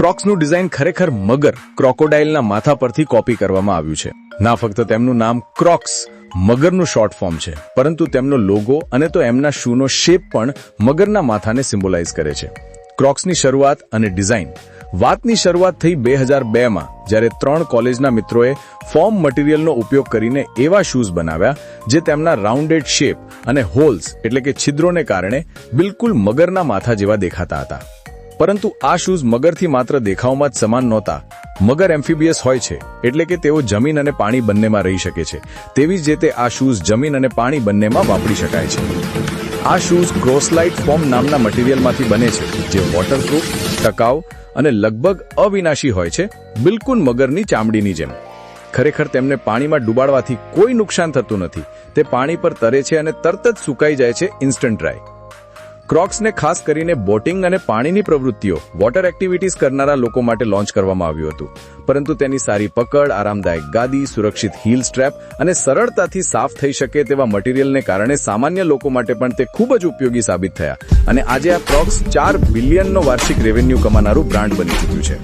ક્રોક્સનું design ખરેખર મગર ક્રોકોડાઇલના માથા પરથી કોપી કરવામાં આવ્યું છે. ના ફક્ત તેમનું નામ ક્રોક્સ મગરનું શોર્ટ ફોર્મ છે, પરંતુ તેમનો લોગો અને તો એમના શૂનો શેપ પણ મગરના માથાને સિમ્બોલાઇઝ કરે છે. ક્રોક્સની શરૂઆત અને ડિઝાઇન. વાતની શરૂઆત થઈ 2002માં, જ્યારે 3 કોલેજના મિત્રોએ ફોર્મ મટીરિયલનો ઉપયોગ કરીને એવા શૂઝ બનાવ્યા જે તેમના રાઉન્ડેડ શેપ અને હોલ્સ એટલે કે છિદ્રોને કારણે બિલકુલ મગરના માથા જેવા દેખાતા હતા. પરંતુ આ શૂઝ મગરથી માત્ર દેખાવમાં જ સમાન નહોતા. મગર એમ્ફિબિયસ હોય છે, એટલે કે તેઓ જમીન અને પાણી બંનેમાં રહી શકે છે. તેવી જ રીતે આ શૂઝ જમીન અને પાણી બંનેમાં વાપરી શકાય છે. આ શૂઝ ક્રોસલાઇટ ફોર્મ નામના મટીરિયલમાંથી બને છે, જે વોટરપ્રૂફ, ટકાઉ અને લગભગ અવિનાશી હોય છે, બિલકુલ મગરની ચામડીની જેમ. ખરેખર તેમને પાણીમાં ડૂબાડવાથી કોઈ નુકસાન થતું નથી. તે પાણી પર તરે છે અને તરત જ સુકાઈ જાય છે, ઇન્સ્ટન્ટ ડ્રાય. ક્રોક્સને ખાસ કરીને બોટિંગ અને પાણીની પ્રવૃત્તિઓ વોટર એક્ટિવિટીઝ કરનારા લોકો માટે લોન્ચ કરવામાં આવ્યું હતું. પરંતુ તેની સારી પકડ, આરામદાયક ગાદી, સુરક્ષિત હીલ સ્ટ્રેપ અને સરળતાથી સાફ થઈ શકે તેવા મટીરિયલને કારણે સામાન્ય લોકો માટે પણ તે ખૂબ જ ઉપયોગી સાબિત થયા. અને આજે આ ક્રોક્સ $4 બિલિયનનો વાર્ષિક રેવન્યુ કમાનારું બ્રાન્ડ બની ચૂક્યું છે.